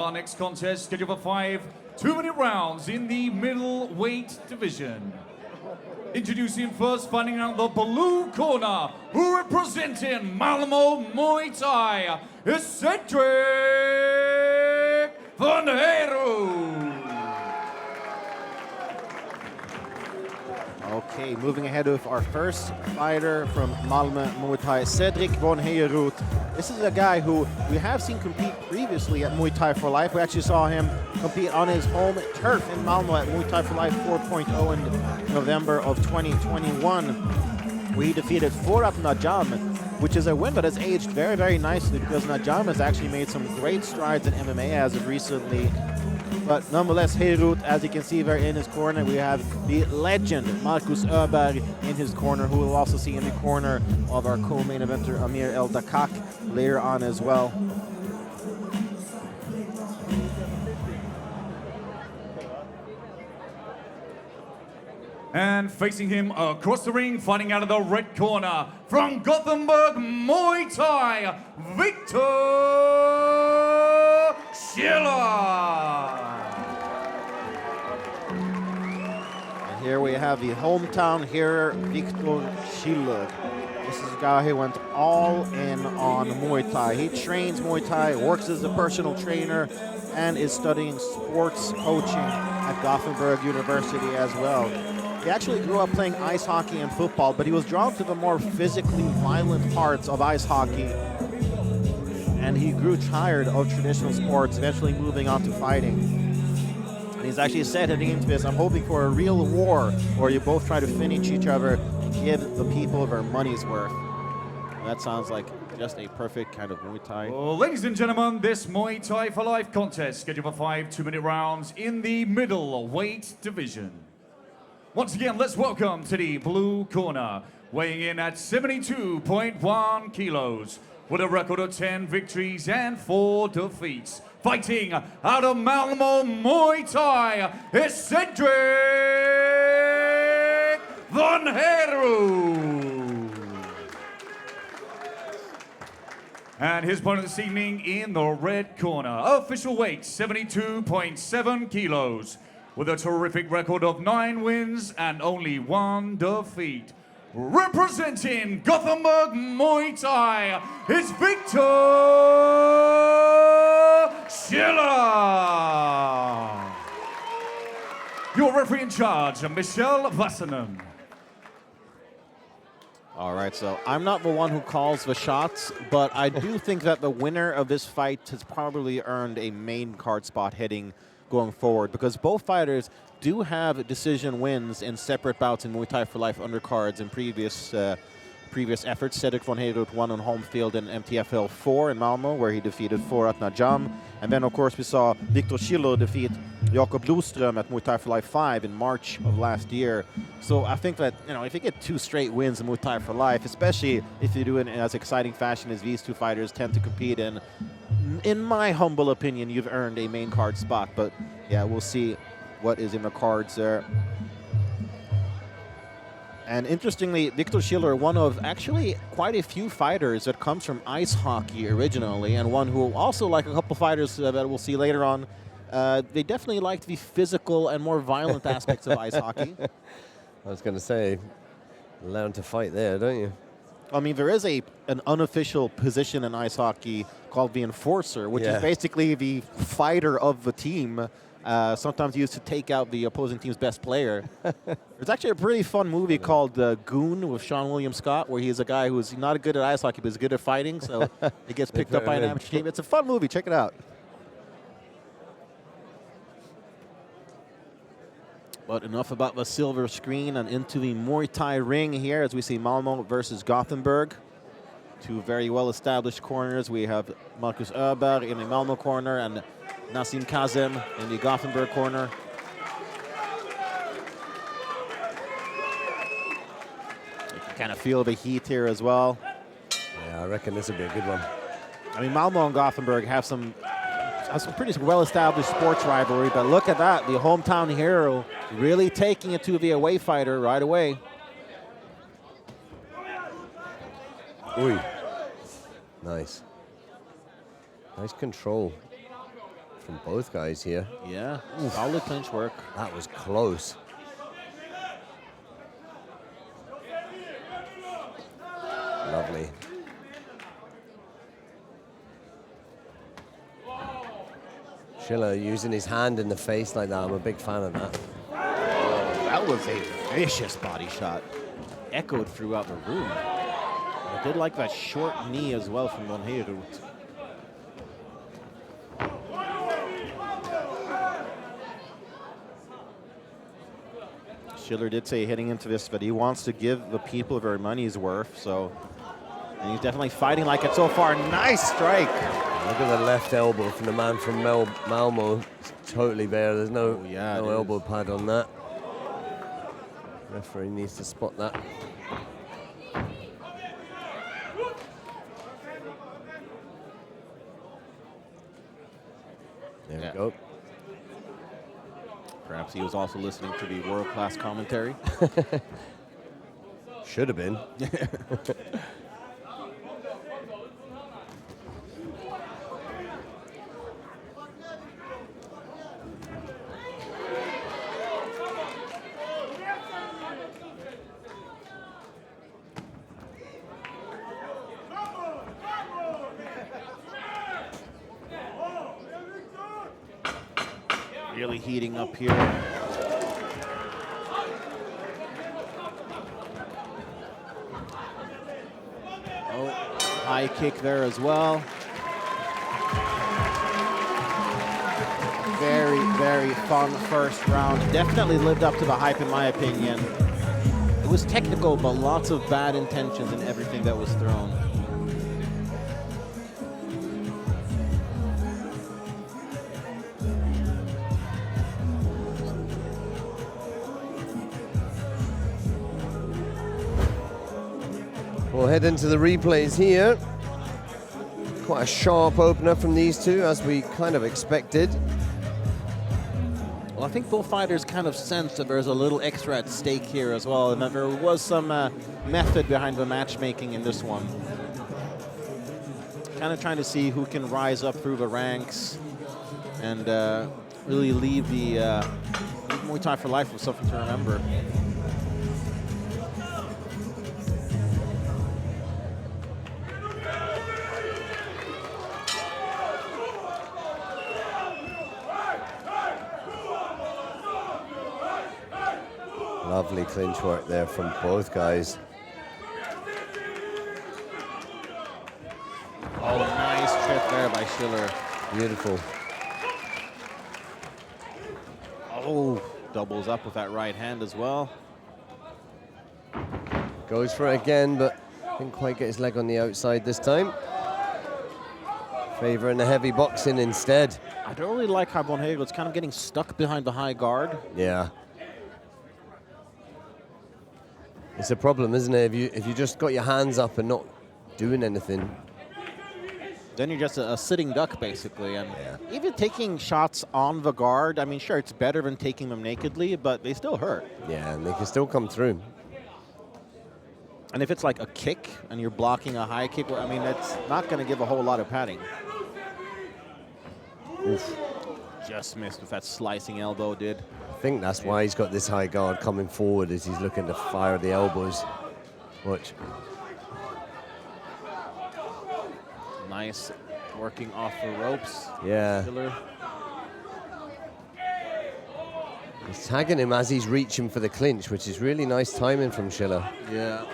Our next contest scheduled for 5 2-minute rounds in the middleweight division. Introducing first, fighting out the blue corner, who representing Malmo Muay Thai, is Cedrik Von Heiroth. Okay, moving ahead with our first fighter from Malmö Muay Thai, Cedrik Von Heiroth. This is a guy who we have seen compete previously at Muay Thai for Life. We actually saw him compete on his home turf in Malmö at Muay Thai for Life 4.0 in November of 2021, where he defeated Viktor Najam, which is a win that has aged very, very nicely because Najam has actually made some great strides in MMA as of recently. But nonetheless, Heiroth, as you can see there in his corner, we have the legend Marcus Öberg in his corner, who we'll also see in the corner of our co-main eventer Amir El Dakak later on as well. And facing him across the ring, fighting out of the red corner, from Gothenburg Muay Thai, Viktor Schiller. Here we have the hometown hero, Viktor Schiller. This is a guy who went all in on Muay Thai. He trains Muay Thai, works as a personal trainer, and is studying sports coaching at Gothenburg University as well. He actually grew up playing ice hockey and football, but he was drawn to the more physically violent parts of ice hockey. And he grew tired of traditional sports, eventually moving on to fighting. And he's actually said heading into this, I'm hoping for a real war where you both try to finish each other and give the people their money's worth. And that sounds like just a perfect kind of Muay Thai. Well, ladies and gentlemen, this Muay Thai for Life contest scheduled for 5 2-minute rounds in the middleweight division. Once again, let's welcome to the blue corner, weighing in at 72.1 kilos, with a record of 10 victories and 4 defeats. Fighting out of Malmo Muay Thai is Cedrik Von Heiroth. And his opponent this evening in the red corner, official weight 72.7 kilos, with a terrific record of 9 wins and only 1 defeat. Representing Gothenburg Muay Thai is Viktor Schiller. Your referee in charge, Michel Vassanen. All right, so I'm not the one who calls the shots, but I do think that the winner of this fight has probably earned a main card spot heading going forward, because both fighters do have decision wins in separate bouts in Muay Thai for Life undercards in previous efforts. Cedrik Von Heiroth won on home field in MTFL 4 in Malmö, where he defeated Viktor Najam. And then, of course, we saw Viktor Schiller defeat Jakob Loström at Muay Thai for Life 5 in March of last year. So I think that, you know, if you get 2 straight wins in Muay Thai for Life, especially if you do it in as exciting fashion as these two fighters tend to compete in my humble opinion, you've earned a main card spot. But yeah, we'll see what is in the cards there. And interestingly, Viktor Schiller, one of actually quite a few fighters that comes from ice hockey originally, and one who also, like a couple fighters that we'll see later on, they definitely like the physical and more violent aspects of ice hockey. I was going to say, learn to fight there, don't you? I mean, there is an unofficial position in ice hockey called the enforcer, which is basically the fighter of the team, sometimes used to take out the opposing team's best player. There's actually a pretty fun movie called Goon with Sean William Scott, where he's a guy who's not good at ice hockey, but he's good at fighting, so he gets picked up by an amateur team. It's a fun movie. Check it out. But enough about the silver screen and into the Muay Thai ring here as we see Malmö versus Gothenburg. 2 very well-established corners. We have Marcus Öberg in the Malmö corner and Nassim Kazem in the Gothenburg corner. You can kind of feel the heat here as well. Yeah, I reckon this will be a good one. I mean, Malmö and Gothenburg have some pretty well-established sports rivalry, but look at that. The hometown hero really taking it to the away fighter right away. Oi. Nice. Nice control. from both guys here. Yeah, solid clinch work. That was close. Lovely. Schiller using his hand in the face like that. I'm a big fan of that. That was a vicious body shot. Echoed throughout the room. I did like that short knee as well from Von Heiroth. Schiller did say heading into this that he wants to give the people their money's worth, so. And he's definitely fighting like it so far. Nice strike. Look at the left elbow from the man from Malmo. It's totally there. There's no elbow pad on that. Referee needs to spot that. There we go. Perhaps he was also listening to the world-class commentary. Should have been. Really heating up here. Oh, high kick there as well. Very, very fun first round. Definitely lived up to the hype in my opinion. It was technical, but lots of bad intentions in everything that was thrown. We'll head into the replays here. Quite a sharp opener from these two, as we kind of expected. Well, I think both fighters kind of sensed that there's a little extra at stake here as well, and that there was some method behind the matchmaking in this one. Kind of trying to see who can rise up through the ranks and really leave the Muay Thai for life with something to remember. Lovely clinch work there from both guys. Oh, nice trip there by Schiller. Beautiful. Oh, doubles up with that right hand as well. Goes for it again, but didn't quite get his leg on the outside this time. Favouring the heavy boxing instead. I don't really like how Von Heiroth's kind of getting stuck behind the high guard. Yeah. It's a problem, isn't it? If you just got your hands up and not doing anything. Then you're just a sitting duck, basically. And even taking shots on the guard, I mean, sure, it's better than taking them nakedly, but they still hurt. Yeah, and they can still come through. And if it's like a kick and you're blocking a high kick, I mean, that's not going to give a whole lot of padding. Oof. Just missed with that slicing elbow, did. I think that's why he's got this high guard coming forward, as he's looking to fire the elbows. Watch. Nice working off the ropes. Yeah. Schiller. He's tagging him as he's reaching for the clinch, which is really nice timing from Schiller. Yeah.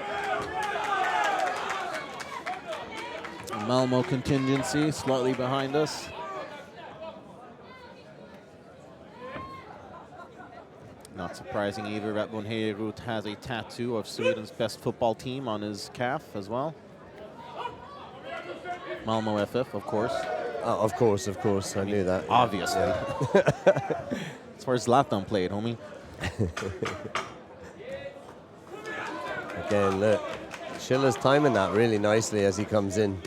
Malmo contingency slightly behind us. Not surprising either that Von Heiroth has a tattoo of Sweden's best football team on his calf as well. Malmo FF, of course. Oh, of course. I knew that. Obviously. That's where Zlatan played, homie. Again, look. Schiller's timing that really nicely as he comes in.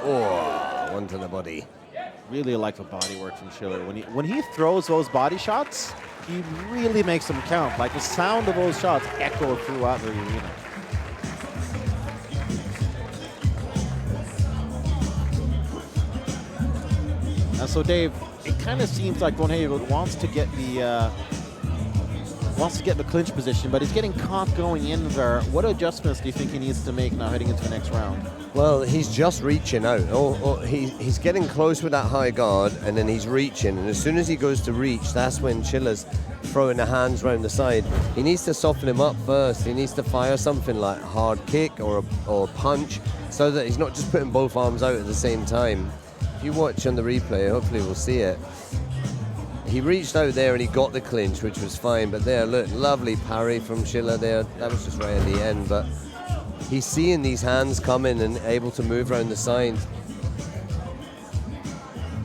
Oh, one to the body. Really like the body work from Schiller. When he throws those body shots, he really makes them count. Like the sound of those shots echo throughout the arena. So Dave, it kind of seems like Von Heiroth wants to get the clinch position, but he's getting caught going in there. What adjustments do you think he needs to make now heading into the next round? Well, he's just reaching out. He's getting close with that high guard, and then he's reaching. And as soon as he goes to reach, that's when Schiller's throwing the hands round the side. He needs to soften him up first. He needs to fire something like a hard kick or a punch, so that he's not just putting both arms out at the same time. If you watch on the replay, hopefully we'll see it. He reached out there and he got the clinch, which was fine. But there, look, lovely parry from Schiller there. That was just right at the end, but he's seeing these hands coming and able to move around the side.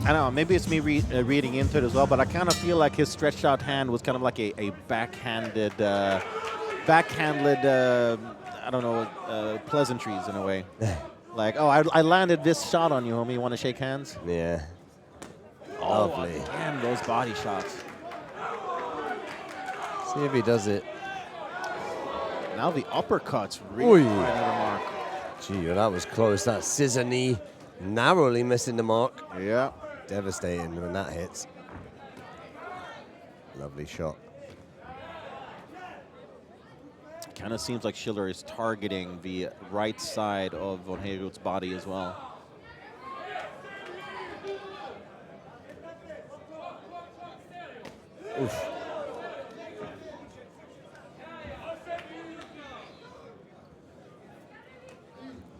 I don't know, maybe it's me reading into it as well, but I kind of feel like his stretched out hand was kind of like a backhanded, I don't know, pleasantries in a way. Like, oh, I landed this shot on you, homie. You want to shake hands? Yeah. Oh, Lovely. again, those body shots. See if he does it. Now the uppercuts really finding the mark. Gee, that was close. That scissor knee narrowly missing the mark. Yeah. Devastating when that hits. Lovely shot. Kind of seems like Schiller is targeting the right side of Von Heiroth's body as well. Oof.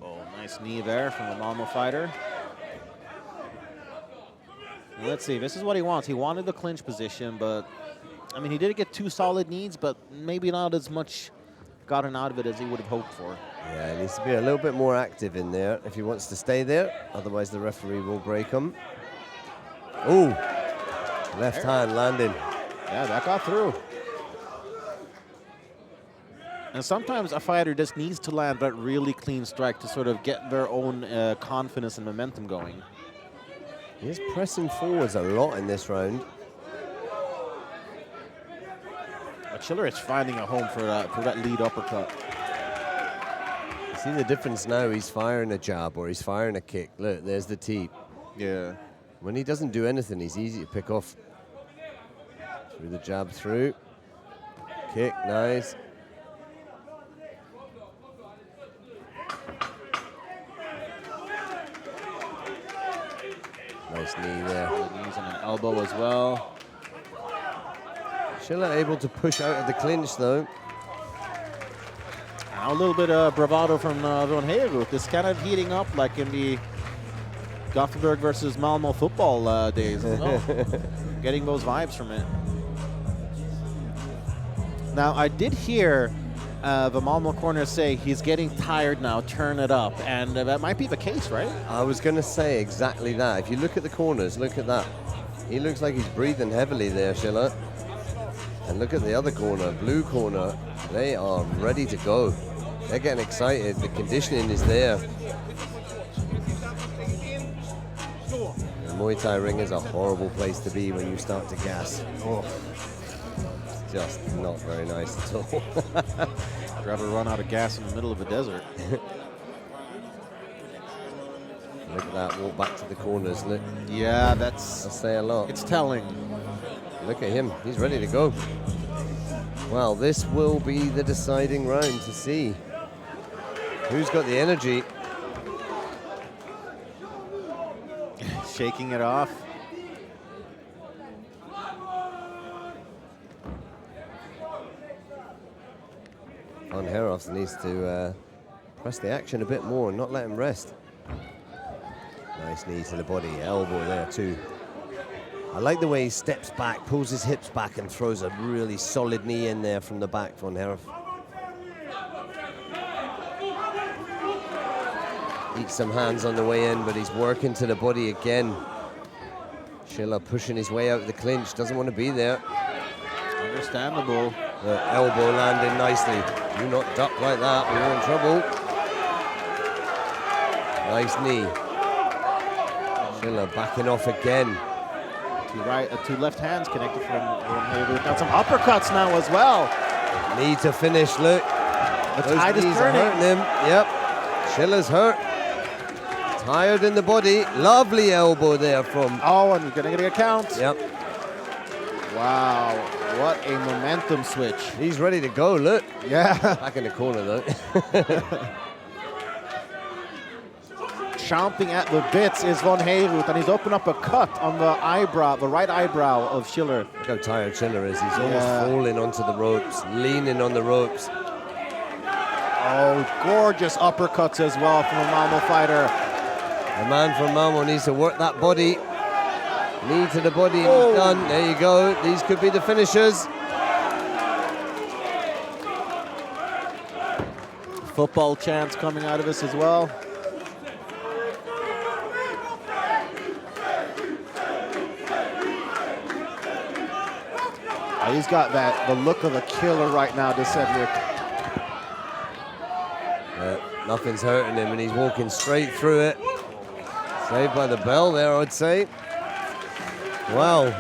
Oh, nice knee there from the Malmo fighter. And let's see, this is what he wants. He wanted the clinch position, but I mean, he did get 2 solid knees, but maybe not as much gotten out of it as he would have hoped for. Yeah, he needs to be a little bit more active in there if he wants to stay there. Otherwise, the referee will break him. Ooh, left hand landing. Yeah, that got through. And sometimes a fighter just needs to land that really clean strike to sort of get their own confidence and momentum going. He's pressing forwards a lot in this round. But Schiller is finding a home for that lead uppercut. You see the difference now? He's firing a jab or he's firing a kick. Look, there's the tee. Yeah. When he doesn't do anything, he's easy to pick off. Through the jab through. Kick, nice. Nice knee there. Knees and an elbow as well. Schiller able to push out of the clinch though. Now a little bit of bravado from Von Heiroth. It's kind of heating up like in the Gothenburg versus Malmo football days. Getting those vibes from it. Now I did hear the Malmo corner say he's getting tired now, turn it up, and that might be the case, right? I was going to say exactly that. If you look at the corners, look at that. He looks like he's breathing heavily there, Schiller. And look at the other corner, blue corner. They are ready to go. They're getting excited. The conditioning is there. The Muay Thai ring is a horrible place to be when you start to gas. Oh, it's just not very nice at all. I'd rather run out of gas in the middle of a desert. Look at that, walk back to the corners. Look. Yeah, that's... I'll say a lot. It's telling. Look at him, he's ready to go. Well, this will be the deciding round to see who's got the energy. Shaking it off. Von Heiroth needs to press the action a bit more and not let him rest. Nice knee to the body, elbow there too. I like the way he steps back, pulls his hips back and throws a really solid knee in there from the back, Von Heiroth. Eats some hands on the way in, but he's working to the body again. Schiller pushing his way out of the clinch, doesn't want to be there. Understandable. The elbow landing nicely. Do not duck like that, you're in trouble. Nice knee. Schiller backing off again. Two left hands connected from Heiroth. Got some uppercuts now as well. Need to finish, look. The tide is turning. Hurting him. Yep. Schiller's hurt. Tired in the body. Lovely elbow there from... Oh, and he's gonna get a count. Yep. Wow, what a momentum switch. He's ready to go, look. Yeah. Back in the corner, though. Chomping at the bits is Von Heiroth, and he's opened up a cut on the eyebrow, the right eyebrow of Schiller. Look how tired Schiller is. He's almost falling onto the ropes, leaning on the ropes. Oh, gorgeous uppercuts as well from a Malmo fighter. The man from Malmo needs to work that body. Knee to the body, and he's done. There you go. These could be the finishers. Football chants coming out of this as well. He's got the look of a killer right now, to Cedrik. Nothing's hurting him, and he's walking straight through it. Saved by the bell there, I'd say. Wow.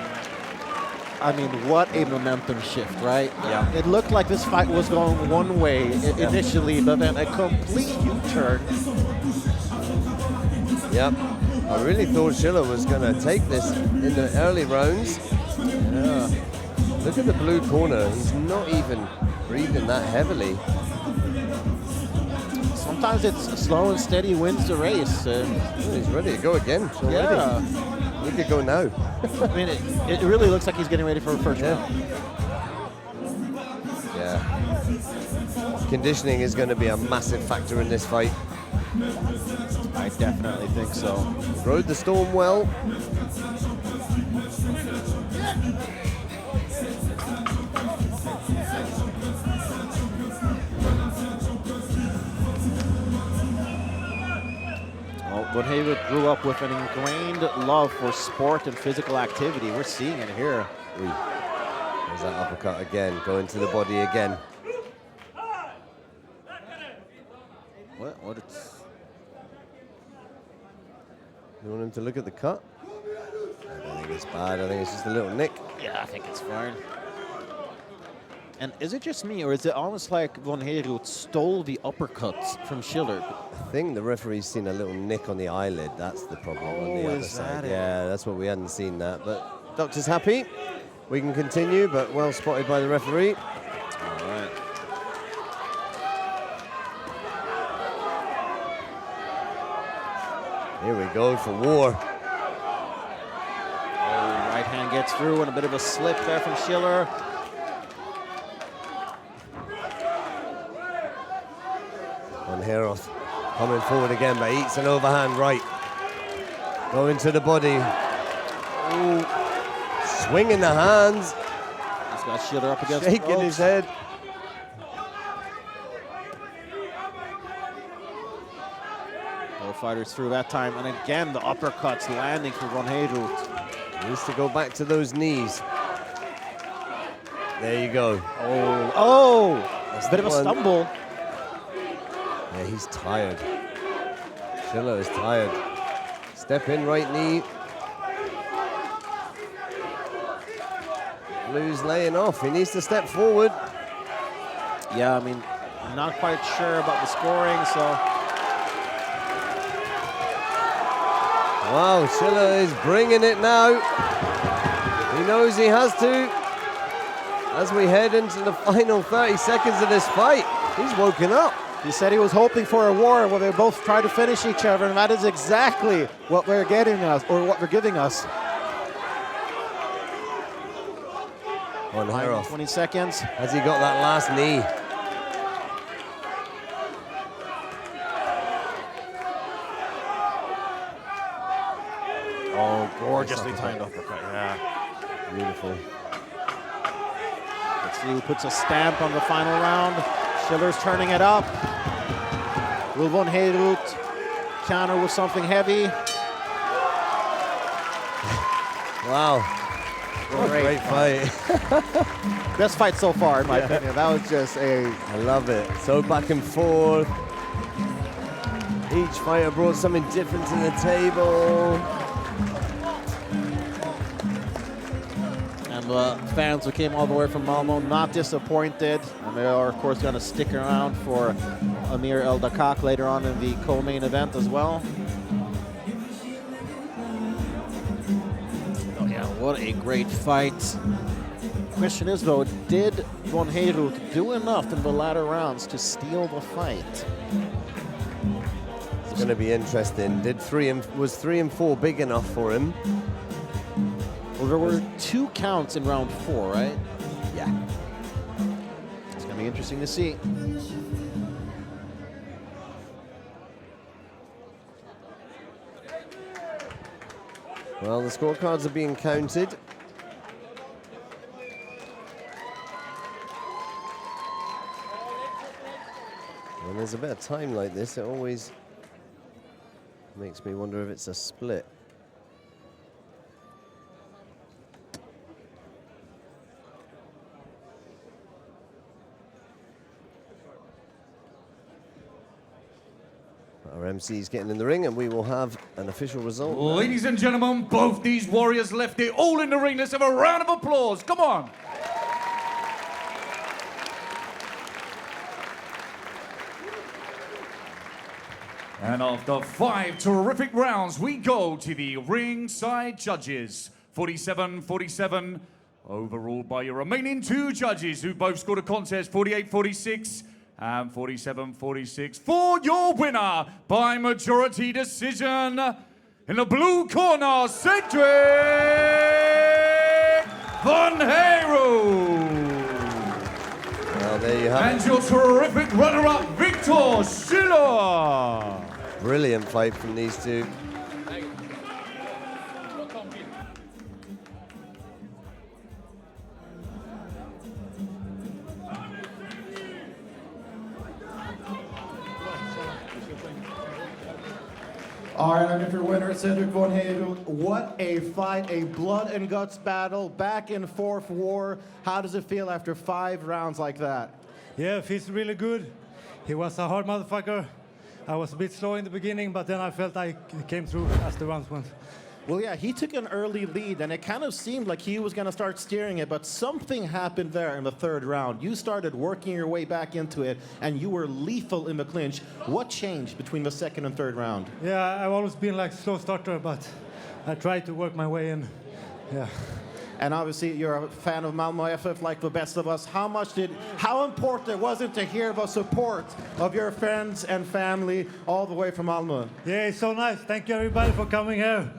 I mean, what a momentum shift, right? Yeah. It looked like this fight was going one way initially, but then a complete U-turn. Yep. I really thought Schiller was going to take this in the early rounds. Yeah. Look at the blue corner. He's not even breathing that heavily. Sometimes it's slow and steady wins the race. He's ready to go again. Yeah. We could go now. I mean, it really looks like he's getting ready for a first round. Yeah. Conditioning is going to be a massive factor in this fight. I definitely think so. Rode the storm well. Von Heiroth grew up with an ingrained love for sport and physical activity. We're seeing it here. There's that uppercut again, going to the body again. What it's... You want him to look at the cut? I don't think it's bad. I think it's just a little nick. Yeah, I think it's fine. And is it just me, or is it almost like Von Heiroth stole the uppercuts from Schiller? I think the referee's seen a little nick on the eyelid. That's the problem on the other side. Yeah, that's what we hadn't seen that. But doctor's happy. We can continue, but well spotted by the referee. All right. Here we go for war. Right hand gets through, and a bit of a slip there from Schiller. Von Heiroth coming forward again, but eats an overhand right. Going to the body. Ooh. Swinging the hands. He's got Schiller up against shaking the ropes. his head. Both fighters through that time, and again the uppercuts landing for Von Heiroth. Needs to go back to those knees. There you go. Oh! That's a bit of a stumble. Yeah, he's tired. Schiller is tired. Step in, right knee. Blue's laying off. He needs to step forward. Yeah, I mean, I'm not quite sure about the scoring, so... Wow, Schiller is bringing it now. He knows he has to. As we head into the final 30 seconds of this fight, he's woken up. He said he was hoping for a war where they both try to finish each other, and that is exactly what they're getting us, or what they're giving us. Von Heiroth. 20 seconds. Has he got that last knee? Oh, gorgeously timed uppercut, yeah. Beautiful. Let's see who puts a stamp on the final round. Schiller's turning it up. Will Von Heiroth counter with something heavy? Wow. What a great fight. Best fight so far, in my opinion. That was just I love it. So back and forth. Each fighter brought something different to the table. And the fans who came all the way from Malmo, not disappointed. And they are, of course, going to stick around for Amir El Dakak later on in the co-main event as well. What a great fight. Question is, though, did Von Heiroth do enough in the latter rounds to steal the fight? It's going to be interesting. Was 3 and 4 big enough for him? Well, there were 2 counts in round 4, right? Yeah. It's going to be interesting to see. Well, the scorecards are being counted. When there's a bit of time like this, it always makes me wonder if it's a split. Our MC's getting in the ring, and we will have an official result. Ladies and gentlemen, both these warriors left it all in the ring. Let's have a round of applause. Come on. And after 5 terrific rounds, we go to the ringside judges. 47-47, overruled by your remaining 2 judges who both scored a contest 48-46 and 47-46 for your winner by majority decision. In the blue corner, Cedrik Von Heiroth. Well, there you have And it. your terrific runner-up, Viktor Schiller. Brilliant fight from these two. All right, I'm your winner, Cedrik Von Heiroth. What a fight, a blood and guts battle, back and forth war. How does it feel after 5 rounds like that? Yeah, it feels really good. He was a hard motherfucker. I was a bit slow in the beginning, but then I felt I came through as the rounds went. Well, yeah, he took an early lead, and it kind of seemed like he was going to start steering it, but something happened there in the 3rd round. You started working your way back into it, and you were lethal in the clinch. What changed between the 2nd and 3rd round? Yeah, I've always been like a slow starter, but I tried to work my way in. Yeah. And obviously, you're a fan of Malmö FF like the best of us. How important was it to hear the support of your friends and family all the way from Malmö? Yeah, it's so nice. Thank you, everybody, for coming here.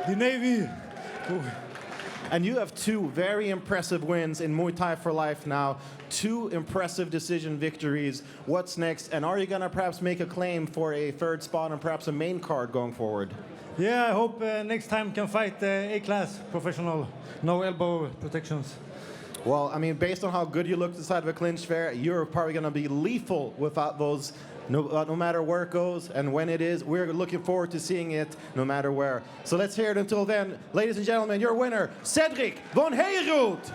The Navy. Ooh. And you have 2 very impressive wins in Muay Thai for Life now, 2 impressive decision victories. What's next? And are you going to perhaps make a claim for a 3rd spot and perhaps a main card going forward? Yeah, I hope next time can fight A-class professional, no elbow protections. Well, I mean, based on how good you looked inside of a clinch fair, you're probably going to be lethal without those, no matter where it goes and when it is. We're looking forward to seeing it no matter where. So let's hear it until then. Ladies and gentlemen, your winner, Cedrik Von Heiroth.